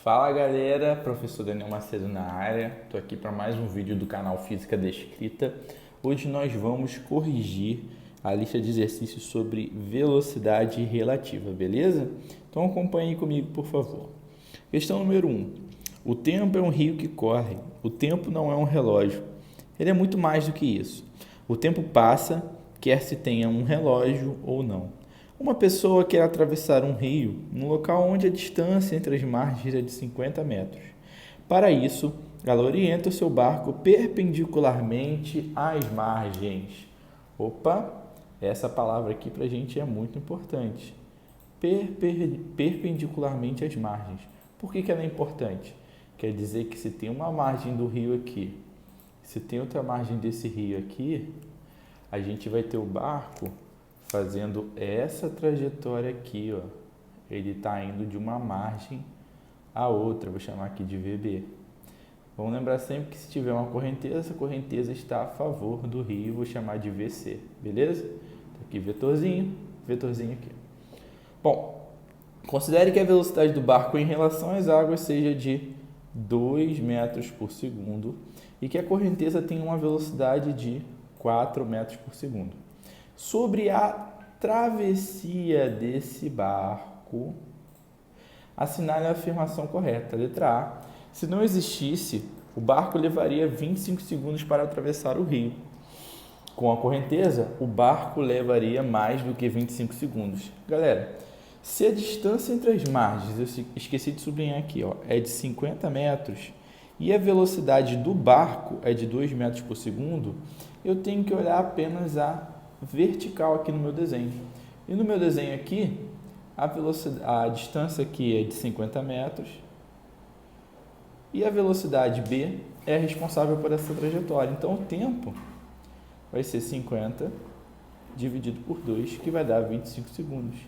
Fala galera, professor Daniel Macedo na área, estou aqui para mais um vídeo do canal Física Descrita. Hoje nós vamos corrigir a lista de exercícios sobre velocidade relativa, beleza? Então acompanhe comigo, por favor. Questão número 1. O tempo é um rio que corre, o tempo não é um relógio. Ele é muito mais do que isso. O tempo passa, quer se tenha um relógio ou não. Uma pessoa quer atravessar um rio no local onde a distância entre as margens é de 50 metros. Para isso, ela orienta o seu barco perpendicularmente às margens. Opa, essa palavra aqui para a gente é muito importante. Perpendicularmente às margens. Por que ela é importante? Quer dizer que se tem uma margem do rio aqui, se tem outra margem desse rio aqui, a gente vai ter o barco fazendo essa trajetória aqui, ó. Ele está indo de uma margem a outra, vou chamar aqui de VB. Vamos lembrar sempre que se tiver uma correnteza, essa correnteza está a favor do rio, vou chamar de VC, beleza? Então aqui vetorzinho aqui. Bom, considere que a velocidade do barco em relação às águas seja de 2 metros por segundo e que a correnteza tenha uma velocidade de 4 metros por segundo. Sobre a travessia desse barco, assinale a afirmação correta. Letra A. Se não existisse, o barco levaria 25 segundos para atravessar o rio. Com a correnteza, o barco levaria mais do que 25 segundos. Galera, se a distância entre as margens, eu esqueci de sublinhar aqui, ó, é de 50 metros e a velocidade do barco é de 2 metros por segundo, eu tenho que olhar apenas a vertical aqui no meu desenho. E no meu desenho aqui, a distância aqui é de 50 metros e a velocidade B é responsável por essa trajetória. Então, o tempo vai ser 50 dividido por 2, que vai dar 25 segundos,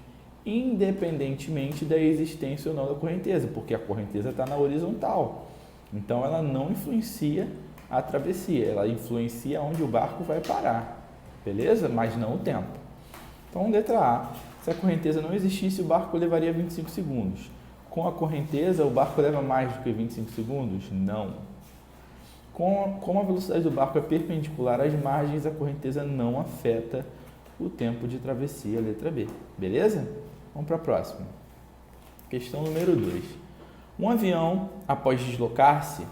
independentemente da existência ou não da correnteza, porque a correnteza está na horizontal. Então, ela não influencia a travessia, ela influencia onde o barco vai parar. Beleza? Mas não o tempo. Então, letra A. Se a correnteza não existisse, o barco levaria 25 segundos. Com a correnteza, o barco leva mais do que 25 segundos? Não. Como a velocidade do barco é perpendicular às margens, a correnteza não afeta o tempo de travessia, letra B. Beleza? Vamos para a próxima. Questão número 2. Um avião, após deslocar-se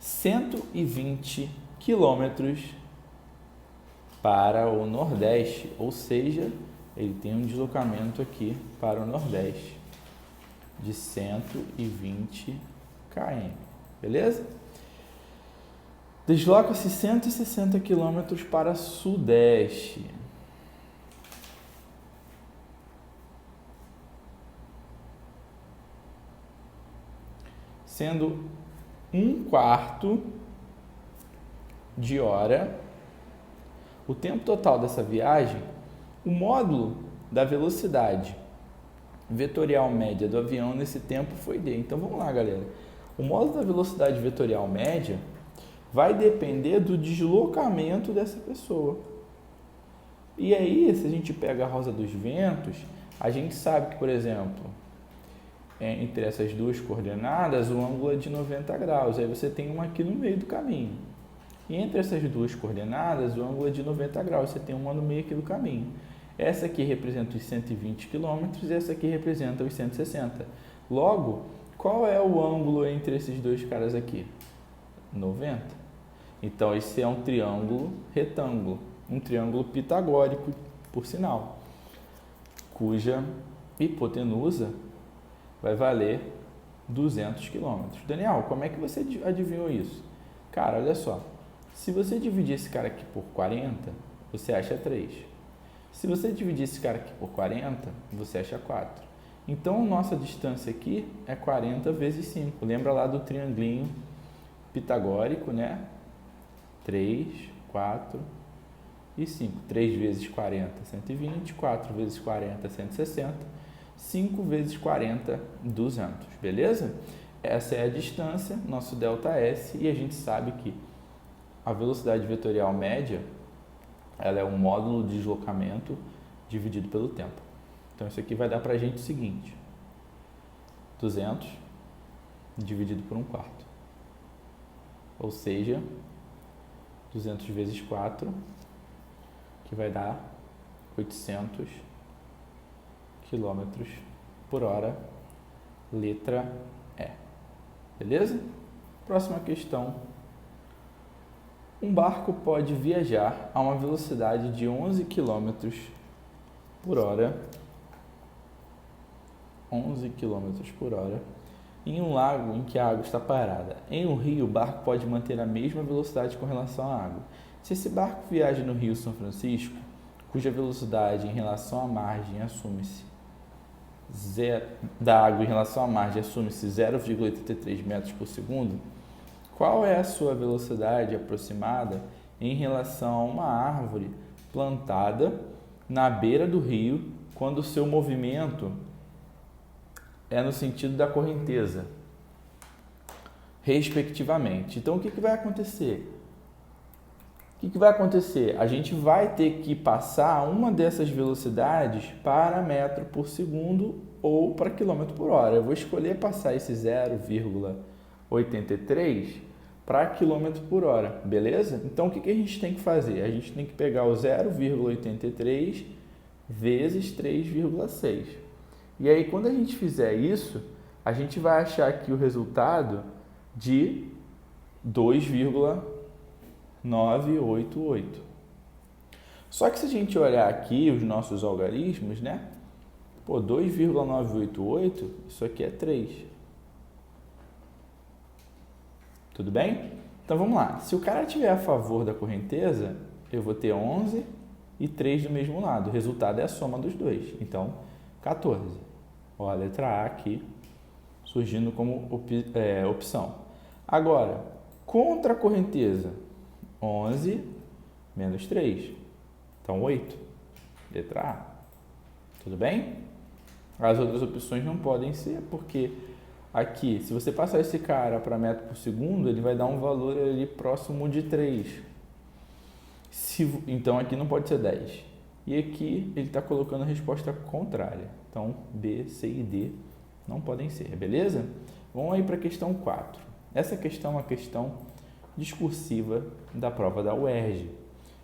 120 quilômetros para o Nordeste, ou seja, ele tem um deslocamento aqui para o Nordeste de 120 km, beleza? Desloca-se 160 km para Sudeste. Sendo 1/4 de hora o tempo total dessa viagem, o módulo da velocidade vetorial média do avião nesse tempo foi D. Então vamos lá, galera. O módulo da velocidade vetorial média vai depender do deslocamento dessa pessoa. E aí, se a gente pega a rosa dos ventos, a gente sabe que, por exemplo, entre essas duas coordenadas, o ângulo é de 90 graus. Aí você tem uma aqui no meio do caminho. E entre essas duas coordenadas, o ângulo é de 90 graus, você tem uma no meio aqui do caminho. Essa aqui representa os 120 km e essa aqui representa os 160. Logo, qual é o ângulo entre esses dois caras aqui? 90. Então, esse é um triângulo retângulo, um triângulo pitagórico, por sinal, cuja hipotenusa vai valer 200 km. Daniel, como é que você adivinhou isso? Cara, olha só. Se você dividir esse cara aqui por 40, você acha 3. Se você dividir esse cara aqui por 40, você acha 4. Então, nossa distância aqui é 40 vezes 5. Lembra lá do triangulinho pitagórico, né? 3, 4 e 5. 3 vezes 40, 120. 4 vezes 40, 160. 5 vezes 40, 200. Beleza? Essa é a distância, nosso ΔS, e a gente sabe que a velocidade vetorial média, ela é um módulo de deslocamento dividido pelo tempo. Então, isso aqui vai dar para a gente o seguinte: 200 dividido por 1/4. Ou seja, 200 vezes 4, que vai dar 800 km por hora, letra E. Beleza? Próxima questão. Um barco pode viajar a uma velocidade de 11 km por hora, 11 km por hora, em um lago em que a água está parada. Em um rio, o barco pode manter a mesma velocidade com relação à água. Se esse barco viaja no Rio São Francisco, cuja velocidade em relação à margem assume-se da água em relação à margem assume-se 0,83 metros por segundo, qual é a sua velocidade aproximada em relação a uma árvore plantada na beira do rio quando o seu movimento é no sentido da correnteza, respectivamente? Então, o que vai acontecer? O que vai acontecer? A gente vai ter que passar uma dessas velocidades para metro por segundo ou para quilômetro por hora. Eu vou escolher passar esse 0,83 para quilômetro por hora, beleza? Então, o que a gente tem que fazer? A gente tem que pegar o 0,83 vezes 3,6. E aí, quando a gente fizer isso, a gente vai achar aqui o resultado de 2,988. Só que se a gente olhar aqui os nossos algarismos, né? Pô, 2,988, isso aqui é 3. Tudo bem? Então vamos lá. Se o cara estiver a favor da correnteza, eu vou ter 11 e 3 do mesmo lado. O resultado é a soma dos dois. Então, 14. Ó, a letra A aqui surgindo como opção. Agora, contra a correnteza, 11 menos 3. Então, 8. Letra A. Tudo bem? As outras opções não podem ser, porque aqui, se você passar esse cara para metro por segundo, ele vai dar um valor ali próximo de 3. Então, aqui não pode ser 10. E aqui, ele está colocando a resposta contrária. Então, B, C e D não podem ser, beleza? Vamos aí para a questão 4. Essa questão é uma questão discursiva da prova da UERJ.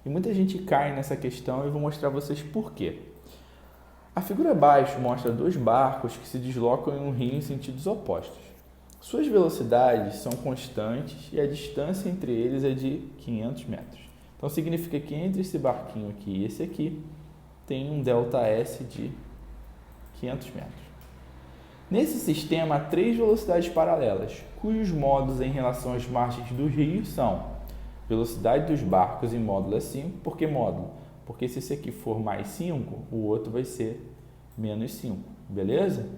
E muita gente cai nessa questão e eu vou mostrar a vocês por quê. A figura abaixo mostra dois barcos que se deslocam em um rio em sentidos opostos. Suas velocidades são constantes e a distância entre eles é de 500 metros. Então, significa que entre esse barquinho aqui e esse aqui, tem um ΔS de 500 metros. Nesse sistema, há 3 velocidades paralelas, cujos modos em relação às margens do rio são velocidade dos barcos em módulo é 5. Por que módulo? Porque se esse aqui for mais 5, o outro vai ser menos 5, beleza?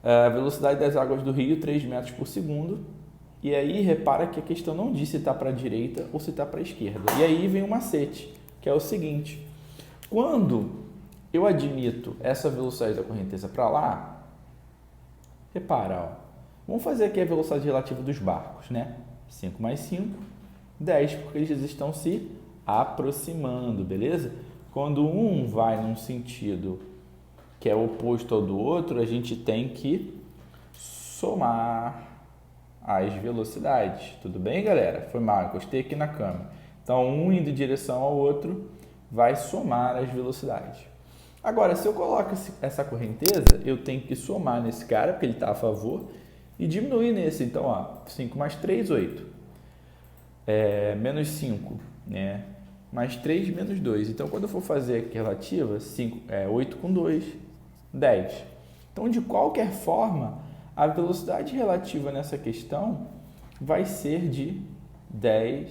A velocidade das águas do rio, 3 metros por segundo. E aí, repara que a questão não diz se está para a direita ou se está para a esquerda. E aí vem um macete, que é o seguinte. Quando eu admito essa velocidade da correnteza para lá, repara, ó, vamos fazer aqui a velocidade relativa dos barcos, né? 5 mais 5, 10, porque eles estão se aproximando, beleza? Quando um vai num sentido que é oposto ao do outro, a gente tem que somar as velocidades. Tudo bem, galera? Foi mal, encostei aqui na câmera. Então, um indo em direção ao outro vai somar as velocidades. Agora, se eu coloco essa correnteza, eu tenho que somar nesse cara, porque ele está a favor, e diminuir nesse. Então, ó, 5 mais 3, 8. Menos 5, né? Mais 3, menos 2. Então, quando eu for fazer aqui a relativa, 8 com 2, 10. Então, de qualquer forma, a velocidade relativa nessa questão vai ser de 10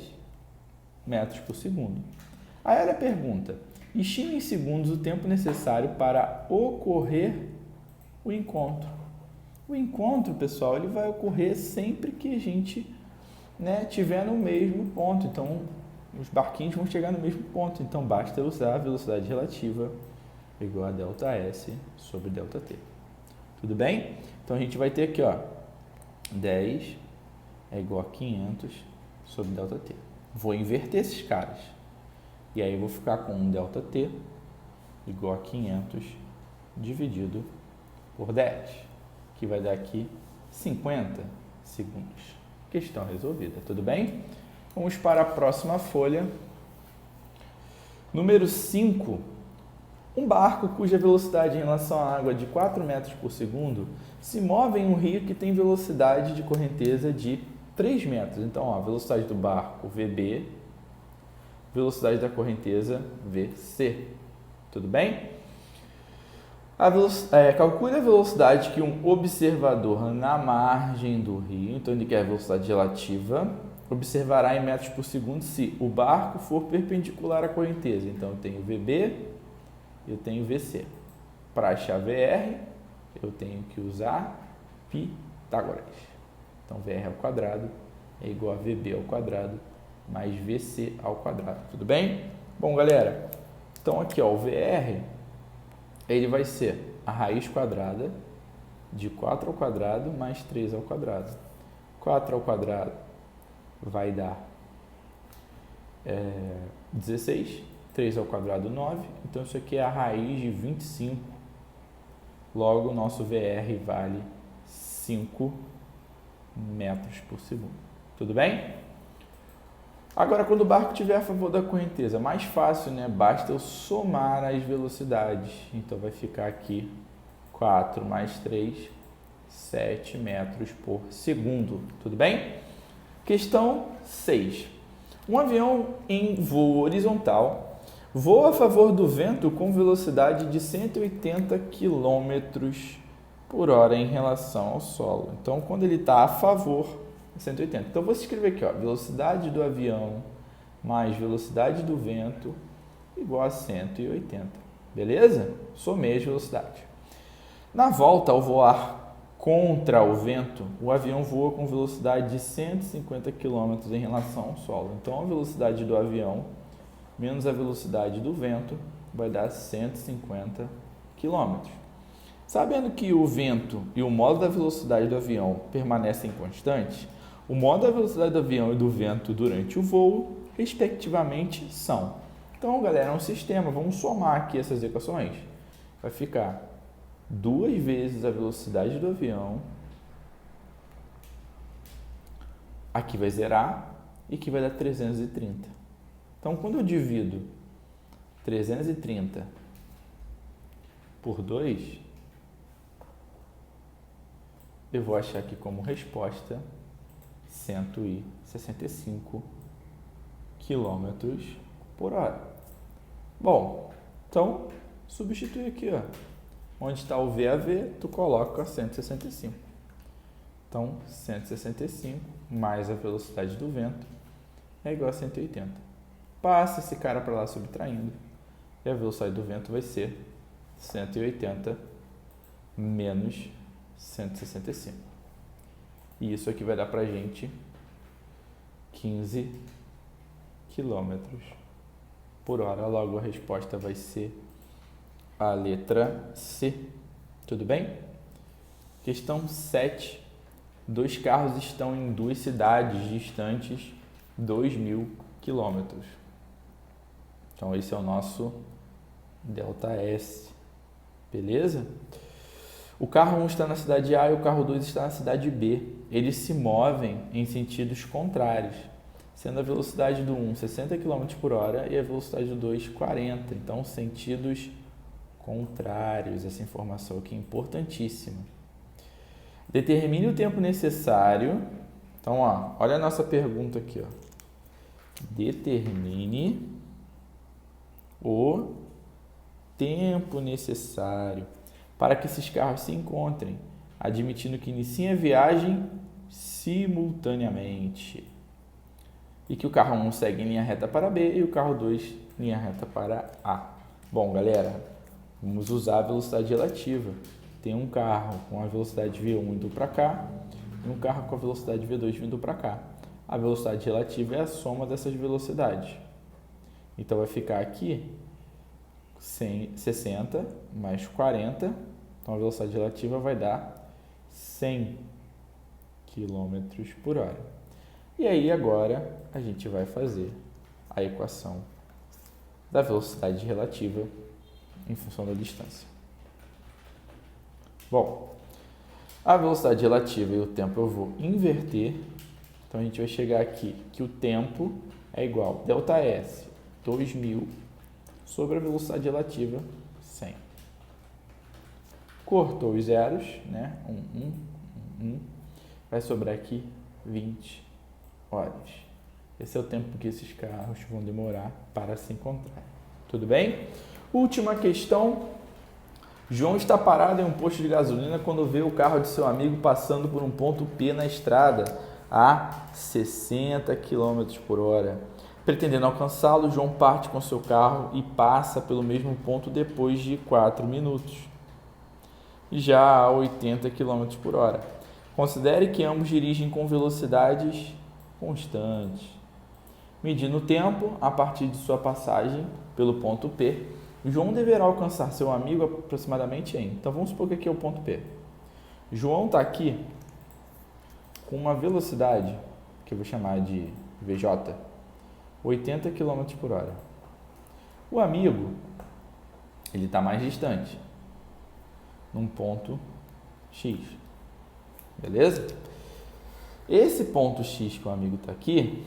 metros por segundo. Aí ela pergunta, estime em segundos o tempo necessário para ocorrer o encontro. O encontro, pessoal, ele vai ocorrer sempre que a gente, né, tiver no mesmo ponto. Então, os barquinhos vão chegar no mesmo ponto. Então, basta usar a velocidade relativa igual a ΔS sobre ΔT. Tudo bem? Então, a gente vai ter aqui, ó, 10 é igual a 500 sobre ΔT. Vou inverter esses caras. E aí, eu vou ficar com um ΔT igual a 500 dividido por 10. que vai dar aqui 50 segundos. Questão resolvida, tudo bem? Vamos para a próxima folha. Número 5. Um barco cuja velocidade em relação à água é de 4 metros por segundo se move em um rio que tem velocidade de correnteza de 3 metros. Então, ó, velocidade do barco VB, velocidade da correnteza VC. Tudo bem? Calcule a velocidade que um observador na margem do rio, então ele quer a velocidade relativa, observará em metros por segundo se o barco for perpendicular à correnteza. Então, eu tenho VB, eu tenho VC. Para achar VR, eu tenho que usar Pitágoras. Então, VR ao quadrado é igual a VB ao quadrado mais VC ao quadrado. Tudo bem? Bom, galera, então aqui, ó, o VR, ele vai ser a raiz quadrada de 4 ao quadrado mais 3 ao quadrado. 4 ao quadrado vai dar 16, 3 ao quadrado 9, então isso aqui é a raiz de 25, logo o nosso VR vale 5 metros por segundo. Tudo bem? Agora, quando o barco estiver a favor da correnteza, mais fácil, né? Basta eu somar as velocidades. Então, vai ficar aqui 4 mais 3, 7 metros por segundo. Tudo bem? Questão 6. Um avião em voo horizontal voa a favor do vento com velocidade de 180 km por hora em relação ao solo. Então, quando ele está a favor, 180. Então, vou escrever aqui, ó, velocidade do avião mais velocidade do vento igual a 180. Beleza? Somei as velocidades. Na volta, ao voar contra o vento, o avião voa com velocidade de 150 km em relação ao solo. Então, a velocidade do avião menos a velocidade do vento vai dar 150 km. Sabendo que o vento e o modo da velocidade do avião permanecem constantes, o modo da velocidade do avião e do vento durante o voo, respectivamente, são. Então, galera, é um sistema. Vamos somar aqui essas equações. Vai ficar 2 vezes a velocidade do avião. Aqui vai zerar e aqui vai dar 330. Então, quando eu divido 330 por 2, eu vou achar aqui como resposta 165 km por hora. Bom, então substitui aqui, ó. Onde está o VAV, tu coloca 165. Então, 165 mais a velocidade do vento é igual a 180. Passa esse cara para lá subtraindo e a velocidade do vento vai ser 180 menos 165. E isso aqui vai dar para a gente 15 km por hora. Logo, a resposta vai ser a letra C. Tudo bem? Questão 7. 2 carros estão em 2 cidades distantes 2.000 km. Então, esse é o nosso ΔS. Beleza? O carro 1 está na cidade A e o carro 2 está na cidade B. Eles se movem em sentidos contrários, sendo a velocidade do 1 60 km por hora e a velocidade do 2 40. Então, sentidos contrários. Essa informação aqui é importantíssima. Determine o tempo necessário. Então, ó, olha a nossa pergunta aqui. Ó. Determine o tempo necessário para que esses carros se encontrem, admitindo que iniciem a viagem simultaneamente e que o carro 1 segue em linha reta para B e o carro 2 linha reta para A. Bom, galera, vamos usar a velocidade relativa. Tem um carro com a velocidade V1 indo para cá e um carro com a velocidade V2 vindo para cá. A velocidade relativa é a soma dessas velocidades. Então, vai ficar aqui 60 mais 40. Então, a velocidade relativa vai dar 100 km por hora. E aí, agora, a gente vai fazer a equação da velocidade relativa em função da distância. Bom, A velocidade relativa e o tempo eu vou inverter. Então, a gente vai chegar aqui que o tempo é igual a ΔS 2000 sobre a velocidade relativa 100. Cortou os zeros, né? 1. Vai sobrar aqui 20 horas. Esse é o tempo que esses carros vão demorar para se encontrar. Tudo bem? Última questão. João está parado em um posto de gasolina quando vê o carro de seu amigo passando por um ponto P na estrada a 60 km por hora. Pretendendo alcançá-lo, João parte com seu carro e passa pelo mesmo ponto depois de 4 minutos, já a 80 km por hora. Considere que ambos dirigem com velocidades constantes. Medindo o tempo a partir de sua passagem pelo ponto P, João deverá alcançar seu amigo aproximadamente em... Então, vamos supor que aqui é o ponto P. João está aqui com uma velocidade, que eu vou chamar de VJ, 80 km por hora. O amigo, ele está mais distante, num ponto X. Beleza? Esse ponto X que o amigo está aqui,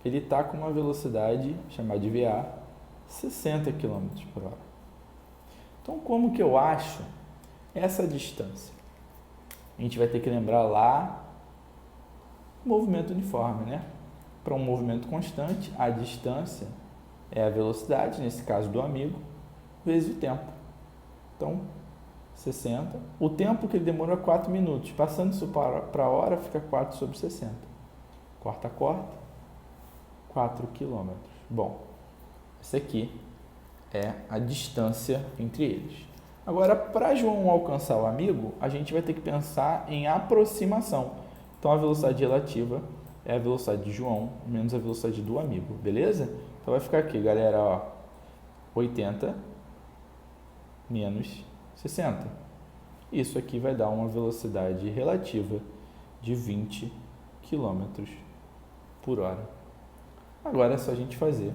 ele está com uma velocidade, chamada de VA, 60 km por hora. Então, como que eu acho essa distância? A gente vai ter que lembrar lá o movimento uniforme, né? Para um movimento constante, a distância é a velocidade, nesse caso do amigo, vezes o tempo. Então, 60. O tempo que ele demorou é 4 minutos. Passando isso para a hora, fica 4 sobre 60. Corta, 4 km. Bom, essa aqui é a distância entre eles. Agora, para João alcançar o amigo, a gente vai ter que pensar em aproximação. Então, a velocidade relativa é a velocidade de João menos a velocidade do amigo, beleza? Então, vai ficar aqui, galera, ó, 80 menos 60. Isso aqui vai dar uma velocidade relativa de 20 km por hora. Agora é só a gente fazer.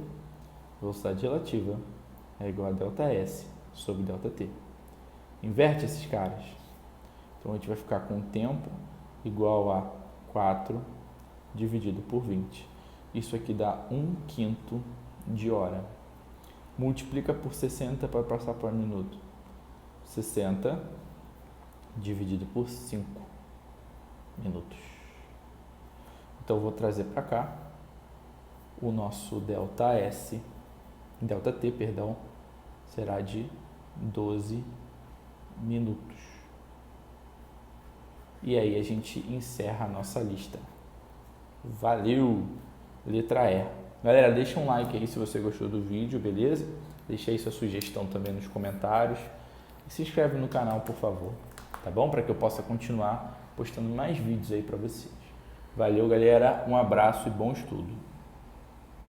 Velocidade relativa é igual a ΔS sobre ΔT. Inverte esses caras. Então, a gente vai ficar com o tempo igual a 4 dividido por 20. Isso aqui dá 1/5 de hora. Multiplica por 60 para passar por minuto. 60 dividido por 5 minutos. Então, eu vou trazer para cá o nosso ΔT, será de 12 minutos. E aí a gente encerra a nossa lista. Valeu! Letra E. Galera, deixa um like aí se você gostou do vídeo, beleza? Deixa aí sua sugestão também nos comentários. E se inscreve no canal, por favor, tá bom? Para que eu possa continuar postando mais vídeos aí para vocês. Valeu, galera. Um abraço e bom estudo.